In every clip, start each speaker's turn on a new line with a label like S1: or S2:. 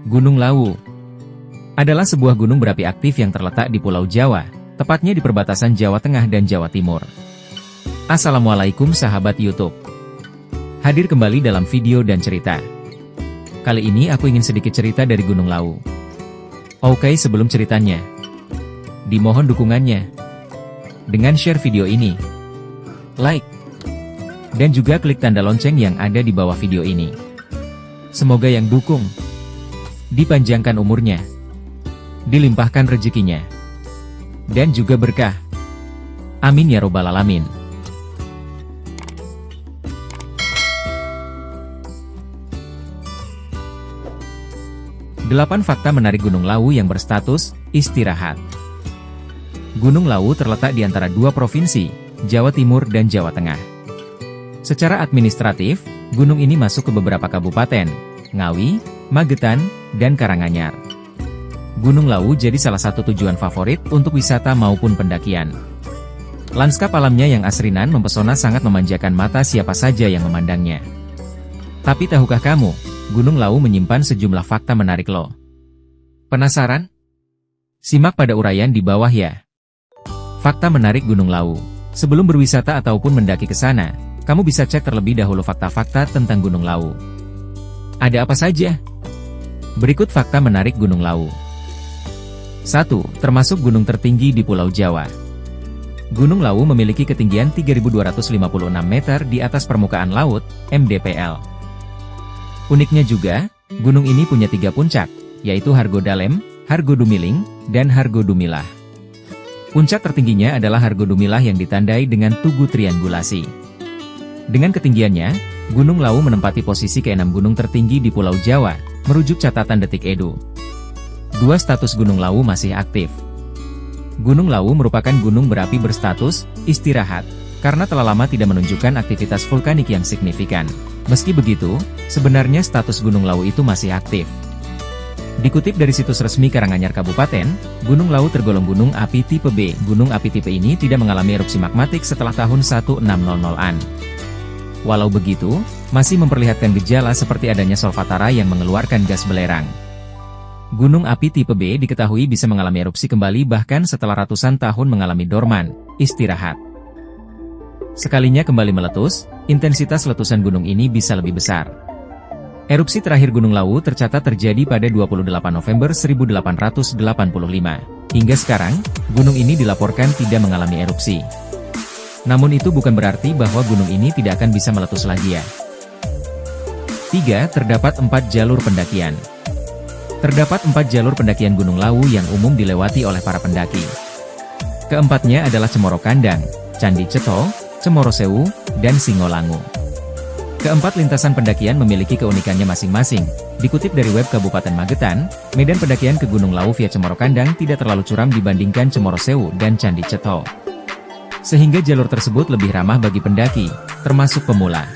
S1: Gunung Lawu adalah sebuah gunung berapi aktif yang terletak di Pulau Jawa, tepatnya di perbatasan Jawa Tengah dan Jawa Timur. Assalamualaikum sahabat YouTube. Hadir kembali dalam video dan cerita. Kali ini aku ingin sedikit cerita dari Gunung Lawu. Oke, sebelum ceritanya, dimohon dukungannya dengan share video ini, like, dan juga klik tanda lonceng yang ada di bawah video ini. Semoga yang dukung dipanjangkan umurnya, dilimpahkan rezekinya, dan juga berkah. Amin ya robbal alamin. Delapan fakta menarik Gunung Lawu yang berstatus istirahat. Gunung Lawu terletak di antara dua provinsi, Jawa Timur dan Jawa Tengah. Secara administratif, gunung ini masuk ke beberapa kabupaten, Ngawi, Magetan, dan Karanganyar. Gunung Lawu jadi salah satu tujuan favorit untuk wisata maupun pendakian. Lanskap alamnya yang asrinan mempesona sangat memanjakan mata siapa saja yang memandangnya. Tapi tahukah kamu, Gunung Lawu menyimpan sejumlah fakta menarik loh. Penasaran? Simak pada uraian di bawah ya. Fakta menarik Gunung Lawu. Sebelum berwisata ataupun mendaki ke sana, kamu bisa cek terlebih dahulu fakta-fakta tentang Gunung Lawu. Ada apa saja? Berikut fakta menarik Gunung Lawu. 1. Termasuk gunung tertinggi di Pulau Jawa. Gunung Lawu memiliki ketinggian 3.256 meter di atas permukaan laut, mdpl. Uniknya juga, gunung ini punya 3 puncak, yaitu Hargodalem, Hargodumiling, dan Hargodumilah. Puncak tertingginya adalah Hargodumilah yang ditandai dengan tugu triangulasi. Dengan ketinggiannya, Gunung Lawu menempati posisi ke-6 gunung tertinggi di Pulau Jawa, merujuk catatan Detik Edu. 2. Status Gunung Lawu masih aktif. Gunung Lawu merupakan gunung berapi berstatus istirahat, karena telah lama tidak menunjukkan aktivitas vulkanik yang signifikan. Meski begitu, sebenarnya status Gunung Lawu itu masih aktif. Dikutip dari situs resmi Karanganyar Kabupaten, Gunung Lawu tergolong gunung api tipe B. Gunung api tipe ini tidak mengalami erupsi magmatik setelah tahun 1600-an. Walau begitu, masih memperlihatkan gejala seperti adanya solvatara yang mengeluarkan gas belerang. Gunung api tipe B diketahui bisa mengalami erupsi kembali bahkan setelah ratusan tahun mengalami dorman, istirahat. Sekalinya kembali meletus, intensitas letusan gunung ini bisa lebih besar. Erupsi terakhir Gunung Lawu tercatat terjadi pada 28 November 1885. Hingga sekarang, gunung ini dilaporkan tidak mengalami erupsi. Namun itu bukan berarti bahwa gunung ini tidak akan bisa meletus lagi ya. 3. Terdapat 4 jalur pendakian. Terdapat 4 jalur pendakian Gunung Lawu yang umum dilewati oleh para pendaki. Keempatnya adalah Cemoro Kandang, Candi Ceto, Cemoro Sewu, dan Singolangu. Keempat lintasan pendakian memiliki keunikannya masing-masing. Dikutip dari web Kabupaten Magetan, medan pendakian ke Gunung Lawu via Cemoro Kandang tidak terlalu curam dibandingkan Cemoro Sewu dan Candi Ceto. Sehingga jalur tersebut lebih ramah bagi pendaki, termasuk pemula.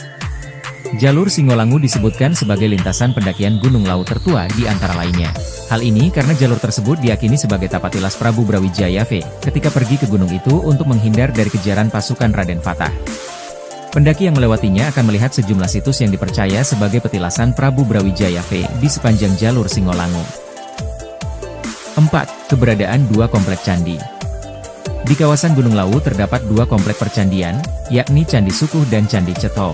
S1: Jalur Singolangu disebutkan sebagai lintasan pendakian Gunung Lawu tertua di antara lainnya. Hal ini karena jalur tersebut diyakini sebagai tapatilas Prabu Brawijaya V ketika pergi ke gunung itu untuk menghindar dari kejaran pasukan Raden Fatah. Pendaki yang melewatinya akan melihat sejumlah situs yang dipercaya sebagai petilasan Prabu Brawijaya V di sepanjang jalur Singolangu. 4. Keberadaan 2 komplek candi. Di kawasan Gunung Lawu terdapat 2 komplek percandian, yakni Candi Sukuh dan Candi Ceto.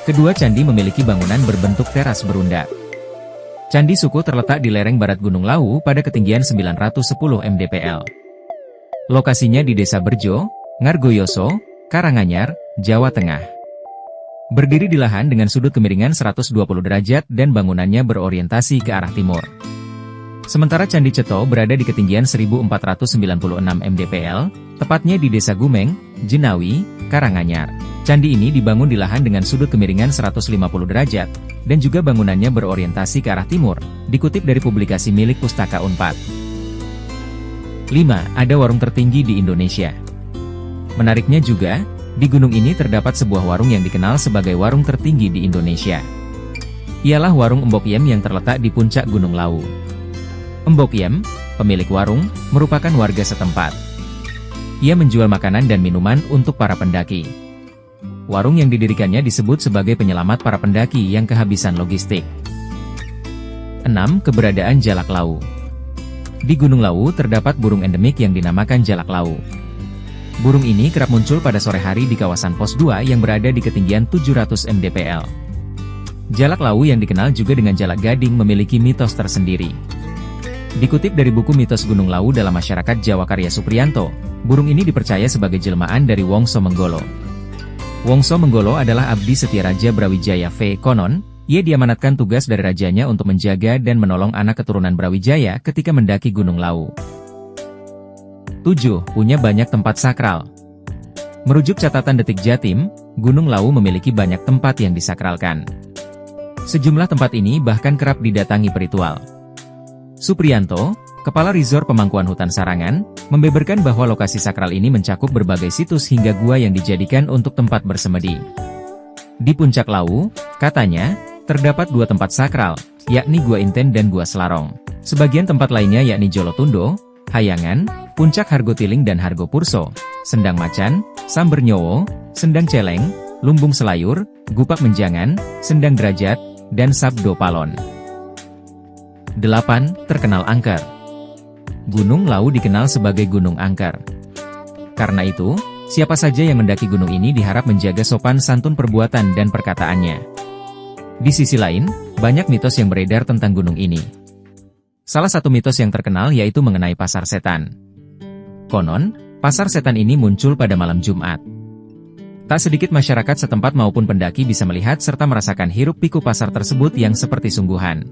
S1: Kedua candi memiliki bangunan berbentuk teras berundak. Candi Sukuh terletak di lereng barat Gunung Lawu pada ketinggian 910 mdpl. Lokasinya di Desa Berjo, Ngargoyoso, Karanganyar, Jawa Tengah. Berdiri di lahan dengan sudut kemiringan 120 derajat dan bangunannya berorientasi ke arah timur. Sementara Candi Ceto berada di ketinggian 1496 mdpl, tepatnya di Desa Gumeng, Jenawi, Karanganyar. Candi ini dibangun di lahan dengan sudut kemiringan 150 derajat, dan juga bangunannya berorientasi ke arah timur, dikutip dari publikasi milik Pustaka Unpad. 5. Ada warung tertinggi di Indonesia. Menariknya juga, di gunung ini terdapat sebuah warung yang dikenal sebagai warung tertinggi di Indonesia. Ialah warung Mbok Yem yang terletak di puncak Gunung Lawu. Mbok Yem, pemilik warung, merupakan warga setempat. Ia menjual makanan dan minuman untuk para pendaki. Warung yang didirikannya disebut sebagai penyelamat para pendaki yang kehabisan logistik. 6. 6. Keberadaan jalak lawu. Di Gunung Lawu terdapat burung endemik yang dinamakan jalak lawu. Burung ini kerap muncul pada sore hari di kawasan Pos 2 yang berada di ketinggian 700 mdpl. Jalak lawu yang dikenal juga dengan jalak gading memiliki mitos tersendiri. Dikutip dari buku Mitos Gunung Lawu dalam Masyarakat Jawa karya Supriyanto, burung ini dipercaya sebagai jelmaan dari Wongso Menggolo. Wongso Menggolo adalah abdi setia Raja Brawijaya V. Konon, ia diamanatkan tugas dari rajanya untuk menjaga dan menolong anak keturunan Brawijaya ketika mendaki Gunung Lawu. 7. Punya banyak tempat sakral. Merujuk catatan Detik Jatim, Gunung Lawu memiliki banyak tempat yang disakralkan. Sejumlah tempat ini bahkan kerap didatangi peritual. Supriyanto, Kepala Resor Pemangkuan Hutan Sarangan, membeberkan bahwa lokasi sakral ini mencakup berbagai situs hingga gua yang dijadikan untuk tempat bersemedi. Di puncak Lawu, katanya, terdapat 2 tempat sakral, yakni Gua Inten dan Gua Selarong. Sebagian tempat lainnya yakni Jolotundo, Hayangan, Puncak Hargotiling dan Hargopurso, Sendang Macan, Samber Nyowo, Sendang Celeng, Lumbung Selayur, Gupak Menjangan, Sendang Derajat, dan Sabdo Palon. 8. Terkenal angker. Gunung Lawu dikenal sebagai Gunung Angker. Karena itu, siapa saja yang mendaki gunung ini diharap menjaga sopan santun perbuatan dan perkataannya. Di sisi lain, banyak mitos yang beredar tentang gunung ini. Salah satu mitos yang terkenal yaitu mengenai pasar setan. Konon, pasar setan ini muncul pada malam Jumat. Tak sedikit masyarakat setempat maupun pendaki bisa melihat serta merasakan hiruk-pikuk pasar tersebut yang seperti sungguhan.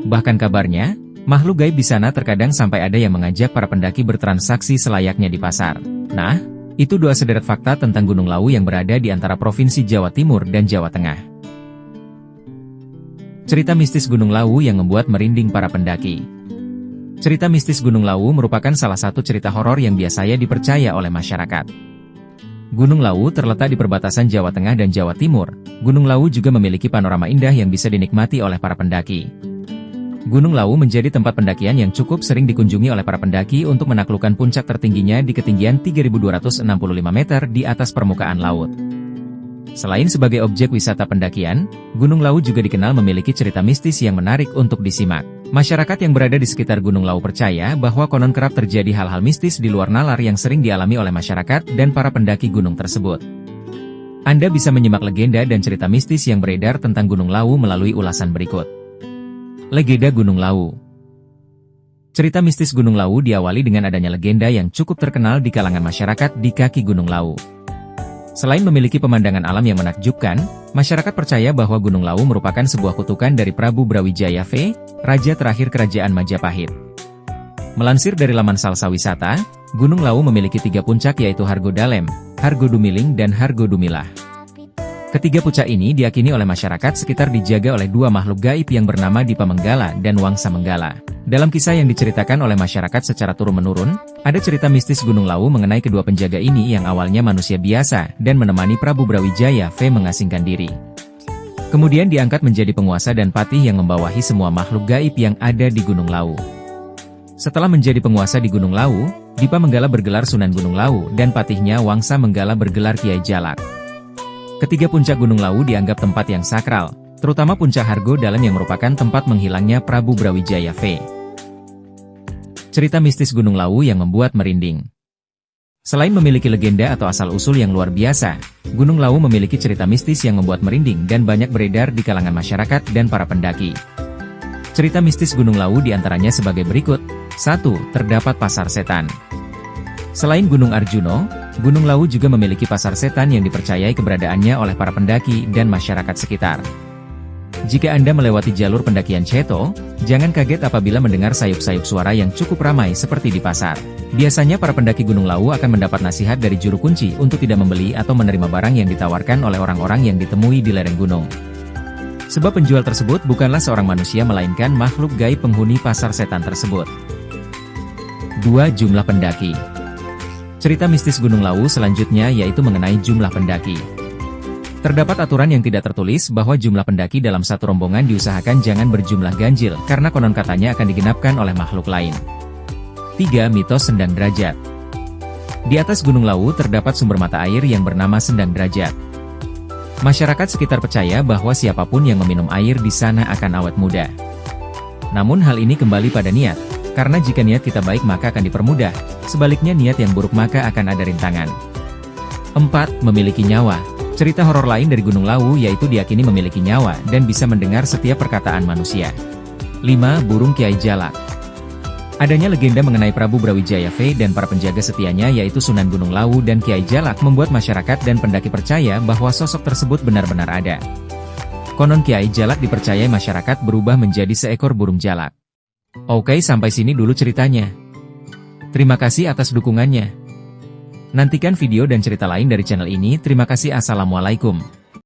S1: Bahkan kabarnya, makhluk gaib di sana terkadang sampai ada yang mengajak para pendaki bertransaksi selayaknya di pasar. Nah, itu 2 sederet fakta tentang Gunung Lawu yang berada di antara Provinsi Jawa Timur dan Jawa Tengah. Cerita mistis Gunung Lawu yang membuat merinding para pendaki. Cerita mistis Gunung Lawu merupakan salah satu cerita horor yang biasanya dipercaya oleh masyarakat. Gunung Lawu terletak di perbatasan Jawa Tengah dan Jawa Timur. Gunung Lawu juga memiliki panorama indah yang bisa dinikmati oleh para pendaki. Gunung Lawu menjadi tempat pendakian yang cukup sering dikunjungi oleh para pendaki untuk menaklukkan puncak tertingginya di ketinggian 3.265 meter di atas permukaan laut. Selain sebagai objek wisata pendakian, Gunung Lawu juga dikenal memiliki cerita mistis yang menarik untuk disimak. Masyarakat yang berada di sekitar Gunung Lawu percaya bahwa konon kerap terjadi hal-hal mistis di luar nalar yang sering dialami oleh masyarakat dan para pendaki gunung tersebut. Anda bisa menyimak legenda dan cerita mistis yang beredar tentang Gunung Lawu melalui ulasan berikut. Legenda Gunung Lawu. Cerita mistis Gunung Lawu diawali dengan adanya legenda yang cukup terkenal di kalangan masyarakat di kaki Gunung Lawu. Selain memiliki pemandangan alam yang menakjubkan, masyarakat percaya bahwa Gunung Lawu merupakan sebuah kutukan dari Prabu Brawijaya V, Raja terakhir Kerajaan Majapahit. Melansir dari laman Salsa Wisata, Gunung Lawu memiliki 3 puncak yaitu Hargodalem, Hargodumiling dan Hargodumilah. Ketiga puncak ini diyakini oleh masyarakat sekitar dijaga oleh 2 makhluk gaib yang bernama Dipa Menggala dan Wangsa Menggala. Dalam kisah yang diceritakan oleh masyarakat secara turun-menurun, ada cerita mistis Gunung Lawu mengenai kedua penjaga ini yang awalnya manusia biasa dan menemani Prabu Brawijaya V mengasingkan diri. Kemudian diangkat menjadi penguasa dan patih yang membawahi semua makhluk gaib yang ada di Gunung Lawu. Setelah menjadi penguasa di Gunung Lawu, Dipa Menggala bergelar Sunan Gunung Lawu dan patihnya Wangsa Menggala bergelar Kiai Jalak. Ketiga puncak Gunung Lawu dianggap tempat yang sakral, terutama puncak Hargodalem yang merupakan tempat menghilangnya Prabu Brawijaya V. Cerita mistis Gunung Lawu yang membuat merinding. Selain memiliki legenda atau asal-usul yang luar biasa, Gunung Lawu memiliki cerita mistis yang membuat merinding dan banyak beredar di kalangan masyarakat dan para pendaki. Cerita mistis Gunung Lawu diantaranya sebagai berikut. 1. Terdapat pasar setan. Selain Gunung Arjuno, Gunung Lawu juga memiliki pasar setan yang dipercayai keberadaannya oleh para pendaki dan masyarakat sekitar. Jika Anda melewati jalur pendakian Ceto, jangan kaget apabila mendengar sayup-sayup suara yang cukup ramai seperti di pasar. Biasanya para pendaki Gunung Lawu akan mendapat nasihat dari juru kunci untuk tidak membeli atau menerima barang yang ditawarkan oleh orang-orang yang ditemui di lereng gunung. Sebab penjual tersebut bukanlah seorang manusia melainkan makhluk gaib penghuni pasar setan tersebut. 2. Jumlah pendaki. Cerita mistis Gunung Lawu selanjutnya yaitu mengenai jumlah pendaki. Terdapat aturan yang tidak tertulis bahwa jumlah pendaki dalam satu rombongan diusahakan jangan berjumlah ganjil karena konon katanya akan digenapkan oleh makhluk lain. 3. Mitos Sendang Derajat. Di atas Gunung Lawu terdapat sumber mata air yang bernama Sendang Derajat. Masyarakat sekitar percaya bahwa siapapun yang meminum air di sana akan awet muda. Namun hal ini kembali pada niat, karena jika niat kita baik maka akan dipermudah, sebaliknya niat yang buruk maka akan ada rintangan. 4. Memiliki nyawa. Cerita horor lain dari Gunung Lawu yaitu diyakini memiliki nyawa dan bisa mendengar setiap perkataan manusia. 5. Burung Kiai Jalak. Adanya legenda mengenai Prabu Brawijaya V dan para penjaga setianya yaitu Sunan Gunung Lawu dan Kiai Jalak membuat masyarakat dan pendaki percaya bahwa sosok tersebut benar-benar ada. Konon Kiai Jalak dipercayai masyarakat berubah menjadi seekor burung jalak. Oke, sampai sini dulu ceritanya. Terima kasih atas dukungannya. Nantikan video dan cerita lain dari channel ini. Terima kasih. Assalamualaikum.